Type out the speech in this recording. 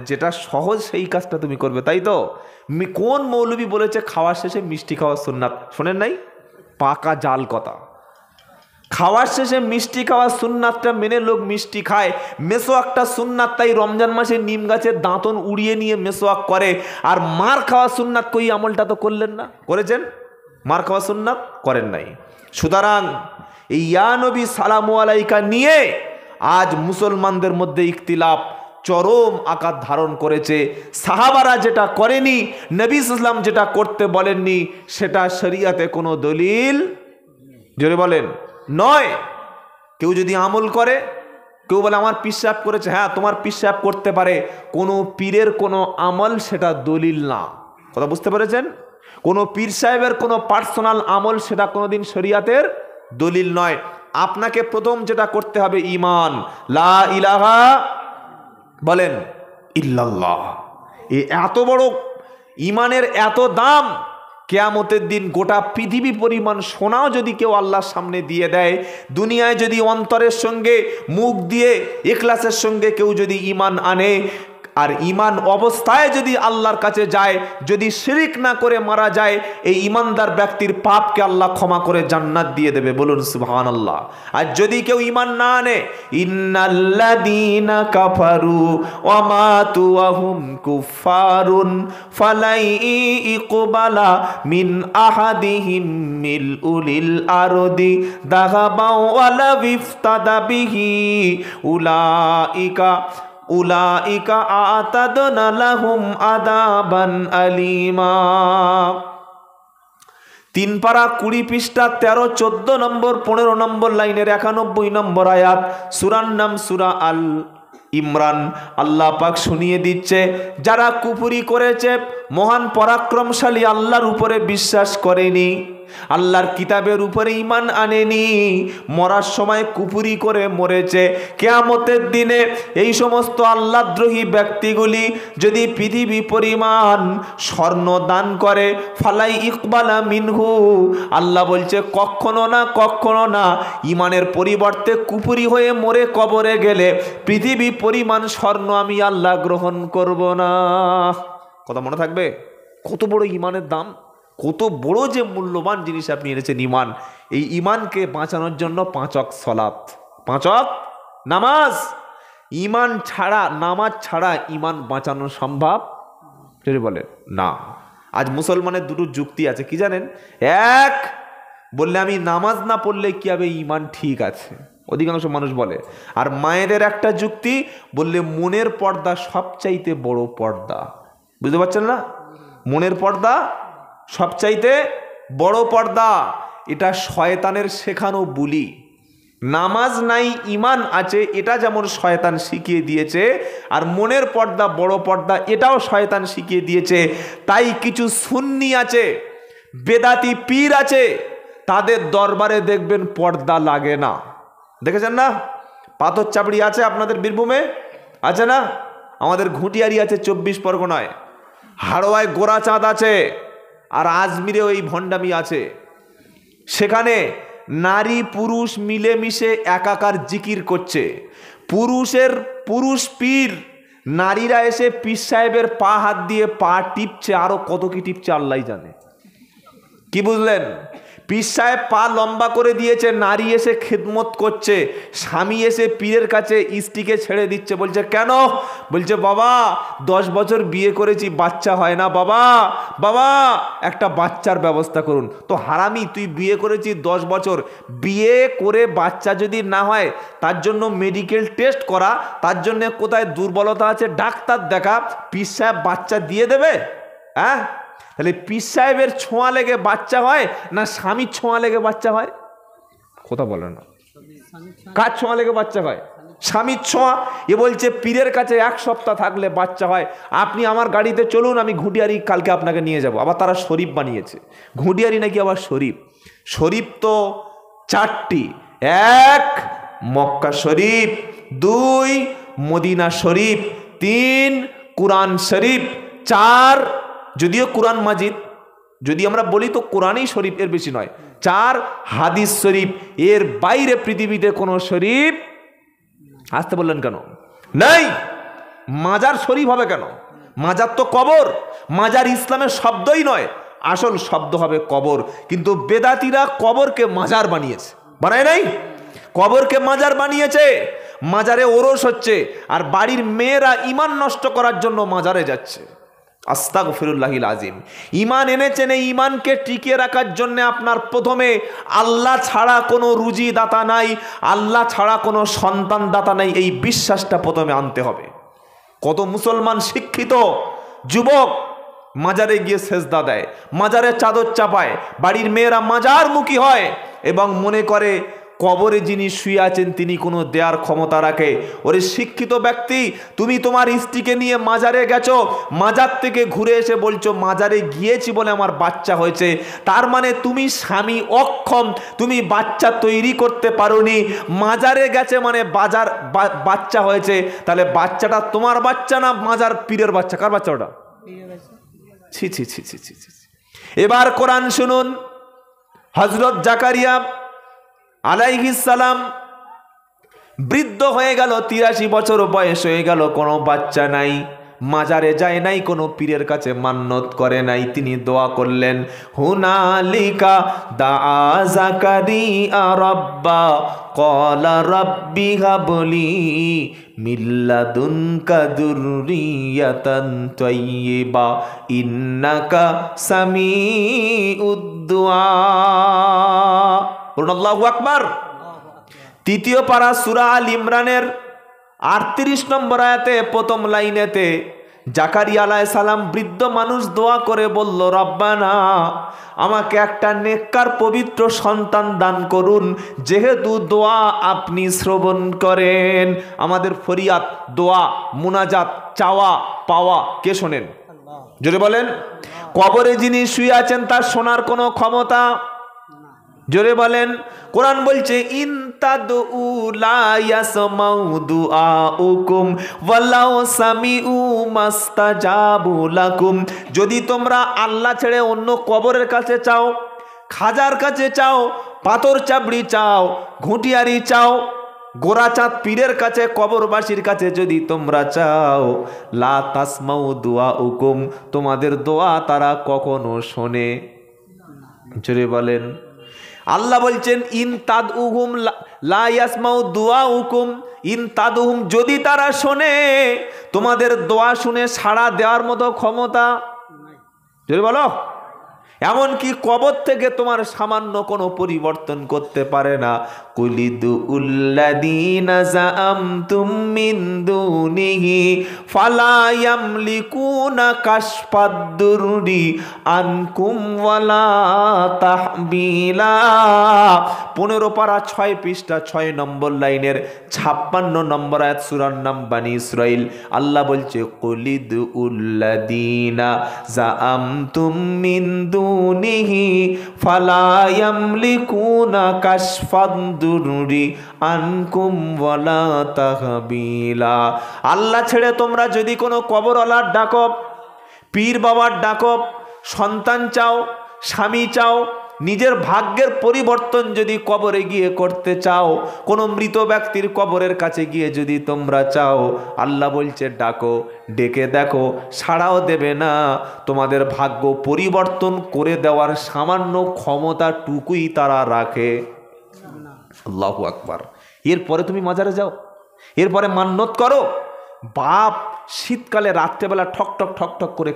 যেটা সহজ সেই কাজটা তুমি করবে, তাই তো? কোন মৌলবী বলেছে খাওয়ার শেষে মিষ্টি খাওয়া সুন্নাত? শোনেন নাই? পাকা জাল কথা। খাওয়ার শেষে মিষ্টি খাওয়া সুন্নাতটা মেনে লোক মিষ্টি খায়। মেসোয়াকটা সুন্নাত, তাই রমজান মাসে নিম গাছের দাঁতন উড়িয়ে নিয়ে মেসোয়াক করে। আর মার খাওয়া সুন্নাত, কই আমলটা তো করলেন না? করেছেন? মার খাওয়া সুন্নাত করেন নাই। সুতরাং এই ইয়া নবী সালামু আলাইকা নিয়ে আজ মুসলমানদের মধ্যে ইখতিলাফ চরম আকার ধারণ করেছে। সাহাবারা যেটা করেনি, নবী ইসলাম যেটা করতে বলেননি, সেটা শরীয়তে কোনো দলিল, জোরে বলেন, নয়। কেউ যদি আমল করে, কেউ বলে আমার পিশাব করেছে, হ্যাঁ তোমার পিশাব করতে পারে, কোনো পীরের কোনো আমল সেটা দলিল না। কথা বুঝতে পেরেছেন? কোনো পীর সাহেবের কোনো পার্সোনাল আমল সেটা কোনোদিন শরীয়তের দলিল নয়। আপনাকে প্রথম যেটা করতে হবে ঈমান, লা ইলাহা বলেন ইল্লাল্লাহ। এই এত বড় ঈমানের এত দাম, কিয়ামতের দিন গোটা পৃথিবী পরিমাণ সোনাও যদি কেউ আল্লাহর সামনে দিয়ে দেয়, দুনিয়ায় যদি অন্তরের সঙ্গে মুখ দিয়ে ইখলাসের সঙ্গে কেউ যদি ঈমান আনে, আর ঈমান অবস্থায় যদি আল্লাহর কাছে যায়, যদি শিরিক না করে মারা যায়, এই ঈমানদার ব্যক্তির পাপকে আল্লাহ ক্ষমা করে জান্নাত দিয়ে দেবে। বলুন সুবহানাল্লাহ। আর যদি কেউ ঈমান না আনে, ইন্নাল্লাযীনা কাফারু ওয়া মাতু ওয়া হুম কুফফারুন ফালাই ইকবালা মিন আহাদিহিম মিলউলিল আরদি দাহাবাও ওয়ালা ইফতাদা বিহি উলাইকা আতাদনা লাহুম আযাবান আলীমা। 3 পারা 20 পৃষ্ঠা 13, 14 নম্বর, 15 নম্বর লাইনের 91 নম্বর আয়াত, সূরার নাম সূরা আল ইমরান। আল্লাহ পাক শুনিয়ে দিচ্ছে, যারা কুফরি করেছে, মহান পরাক্রমশালী আল্লাহর উপরে বিশ্বাস করেনি, আল্লাহর কিতাবের উপরে ঈমান আনেনি, মরার সময় কুফরি করে মরেছে, কিয়ামতের দিনে এই সমস্ত আল্লাহদ্রোহী ব্যক্তিগুলি যদি পৃথিবী পরিমাণ স্বর্ণ দান করে, ফালাই ইকবালা মিনহু, আল্লাহ বলছে কখনো না, কখনো না, ঈমানের পরিবর্তে কুফরি হয়ে মরে কবরে গেলে পৃথিবী পরিমাণ স্বর্ণ আমি আল্লাহ গ্রহণ করব না। কথা মনে থাকবে? কত বড় ঈমানের দাম, কত বড় যে মূল্যবান জিনিস আপনি এনেছেন ঈমান। এই ঈমানকে বাঁচানোর জন্য 5 ওয়াক্ত সালাত, 5 ওয়াক্ত নামাজ। ঈমান ছাড়া, নামাজ ছাড়া ঈমান বাঁচানো সম্ভব যদি বলে না। আজ মুসলমানের দুটো যুক্তি আছে, কি জানেন? এক, বললে আমি নামাজ না পড়লে কি হবে, ঈমান ঠিক আছে, অধিকাংশ মানুষ বলে। আর মায়েদের একটা যুক্তি, বললে মনের পর্দা সবচাইতে বড় পর্দা। বুঝতে পারছেন না? মনের পর্দা সবচাইতে বড় পর্দা। এটা শয়তানের শেখানো বুলি। নামাজ নাই ঈমান আছে, এটা যেমন শয়তান শিখিয়ে দিয়েছে, আর মনের পর্দা বড় পর্দা, এটাও শয়তান শিখিয়ে দিয়েছে। তাই কিছু সুন্নি আছে, বেদাতি পীর আছে, তাদের দরবারে দেখবেন পর্দা লাগে না। দেখেছেন না? পাথর চাপড়ি আছে আপনাদের বীরভূমে, আছে না? আমাদের ঘুঁটিয়ারি আছে 24 পরগনায়, হাড়োয়ায় গোরাচাঁদ আছে, আর আজমিরে ওই ভণ্ডামি আছে। সেখানে নারী পুরুষ মিলেমিশে একাকার জিকির করছে। পুরুষ পীর, নারীরা এসে পীর সাহেবের পা হাত দিয়ে পা টিপছে, আরো কত কি টিপছে আল্লাহই জানে। কি বুঝলেন? পীর সাহেব পা লম্বা করে দিয়েছে, নারী এসে খেদমত করছে, স্বামী এসে পীরের কাছে স্ত্রীকে ছেড়ে দিচ্ছে। বলছে কেন? বলছে বাবা 10 বছর বিয়ে করেছি, বাচ্চা হয় না, বাবা একটা বাচ্চার ব্যবস্থা করুন। তো হারামি, তুই বিয়ে করেছিস 10 বছর, বিয়ে করে বাচ্চা যদি না হয় তার জন্য মেডিকেল টেস্ট করা, তার জন্য কোথায় দুর্বলতা আছে ডাক্তার দেখা, পীর সাহেব বাচ্চা দিয়ে দেবে? হ্যাঁ, তাহলে পীর সাহেবের ছোঁয়া লেগে বাচ্চা হয় না স্বামীর ছোঁয়া লেগে বাচ্চা হয়? কথা বলে না। কার ছোঁয়া লেগে বাচ্চা হয়? স্বামীর ছোঁয়া। এ বলছে পীরের কাছে 1 সপ্তাহ থাকলে বাচ্চা হয়। আপনি আমার গাড়িতে চলুন, আমি ঘুঁটিয়ারি কালকে আপনাকে নিয়ে যাব। আবার তারা শরীফ বানিয়েছে, ঘুঁটিয়ারি নাকি আবার শরীফ। শরীফ তো 4টি, 1 মক্কা শরীফ, 2 মদিনা শরীফ, 3 কুরআন শরীফ, 4 যদিও কুরআন মাজিদ, যদি আমরা বলি তো কোরআনই শরীফ, এর বেশি নয়, 4 হাদিস শরীফ। এর বাইরে পৃথিবীতে কোনো শরীফ, আসতে বললেন কেন? নাই। মাজার শরীফ হবে কেন? মাজার তো কবর। মাজার ইসলামের শব্দই নয়, আসল শব্দ হবে কবর। কিন্তু বেদাতিরা কবরকে মাজার বানিয়েছে, বানায় নাই? কবরকে মাজার বানিয়েছে। মাজারে ওরস হচ্ছে, আর বাড়ির মেয়েরা ঈমান নষ্ট করার জন্য মাজারে যাচ্ছে। আস্তাগফিরুল্লাহিল আযীম। ঈমান এনেছেন, এই ঈমানকে টিকিয়ে রাখার জন্য আপনার প্রথমে আল্লাহ ছাড়া কোনো রুজি দাতা নাই, আল্লাহ ছাড়া কোনো সন্তান দাতা নাই, এই বিশ্বাসটা প্রথমে আনতে হবে। কত মুসলমান শিক্ষিত যুবক মাজারে গিয়ে সেজদা দেয়, মাজারে চাদর চাপায়, বাড়ির মেয়েরা মাজারমুখী হয় এবং মনে করে কবরে যিনি শুয়ে আছেন তিনি কোনো দেয়ার ক্ষমতা রাখে। ওরে শিক্ষিত ব্যক্তি, তুমি তোমার স্ত্রীকে নিয়ে মাজারে গেছো, মাজার থেকে ঘুরে এসে বলছো মাজারে গিয়েছি বলে আমার বাচ্চা হয়েছে, তার মানে তুমি স্বামী অক্ষম, তুমি বাচ্চা তৈরি করতে পারোনি। মাজারে গেছে মানে বাচ্চা হয়েছে, তাহলে বাচ্চাটা তোমার বাচ্চা না মাজার পীরের বাচ্চা? কার বাচ্চা ওটা? ছি ছি ছি ছি ছি ছি। এবার কোরআন শুনুন। হযরত জাকারিয়া আলাইহিস সালাম বৃদ্ধ হয়ে গেল, 83 বছর বয়স হয়ে গেল, কোনো বাচ্চা নাই, মাজারে যায় নাই, কোনো পীরের কাছে মান্নত করে নাই। তিনি দোয়া করলেন, হুনালিকা দাআ জাকারিয়া রাব্বা ক্বালা রাব্বি হাবলি মিন লাদুনকা যুররিয়াতান তাইয়্যিবা ইন্নাকা সামিউদ দুআ। আল্লাহু আকবার। তৃতীয় পারা সূরা আল ইমরানের 38 নম্বর আয়াতে প্রথম লাইনেতে জাকারিয়া আলাইহিস সালাম বৃদ্ধ মানুষ দোয়া করে বলল, রব্বানা আমাকে একটা নেককার পবিত্র সন্তান দান করুন। যেহেতু দোয়া আপনি শ্রবণ করেন, আমাদের ফরিয়াদ, দোয়া, মুনাজাত, চাওয়া পাওয়া কে শোনেন? জোরে বলেন। কবরে যিনি শুয়ে আছেন তার শোনার কোনো ক্ষমতা? জোরে বলেন। কোরআন বলছে, ইন তাদউ লা ইয়াসমাউ দুআউকুম ওয়ালাউ সামিউ মাস্তাজাবু লাকুম। যদি তোমরা আল্লাহ ছেড়ে অন্য কবরের কাছে চাও, খাজার কাছে চাও, পাথর চাবড়ি চাও, ঘুঁটিয়ারি চাও, গোরাচাঁদ পীরের কাছে, কবরবাসীর কাছে যদি তোমরা চাও, লা তাসমাউ দুআউকুম, তোমাদের দোয়া তারা কখনো শোনে। জোরে বলেন। আল্লাহ বলছেন, ইন তাদউহুম লা ইয়াসমাউ দুআউকুম, ইন তাদউহুম, যদি তারা শোনে, তোমাদের দোয়া শুনে সাড়া দেওয়ার মতো ক্ষমতা যদি বলো, এমনকি কবর থেকে তোমার সামান্য কোনো পরিবর্তন করতে পারে না। কুলিদুল্লাযীনা যাআমতুম মিন দুনিহি ফালা ইয়ামলিকুনা কাশফাদ-দুররি আনকুম ওয়ালা তাহবিলা। 15 পারা 6 পৃষ্ঠা 6 নম্বর লাইনের 56 নম্বর আয়াত, সূরার নাম বানী ইসরাইল। আল্লাহ বলছে, কুলিদুল্লাযীনা যাআমতুম মিন দুনিহি ফালা ইয়ামলিকুনা কাশফাদ-দুররি আনকুম ওয়ালা তাহবিলা। আল্লাহ ছেড়ে তোমরা যদি কোনো কবরওয়ালার ডাকো, পীর বাবার ডাকো, সন্তান চাও, স্বামী চাও, নিজের ভাগ্যের পরিবর্তন যদি কবরে গিয়ে করতে চাও, কোনো মৃত ব্যক্তির কবরের কাছে গিয়ে যদি তোমরা চাও, আল্লাহ বলছে ডাকো, ডেকে দেখো, সাড়াও দেবে না। তোমাদের ভাগ্য পরিবর্তন করে দেওয়ার সামান্য ক্ষমতাটুকুই তারা রাখে। আল্লাহু আকবার। এরপরে তুমি মাজারে যাও, এরপরে মান্নত করো। বাপ শীতকালে রাত্রেবেলা ঠক ঠক ঠক ঠক করে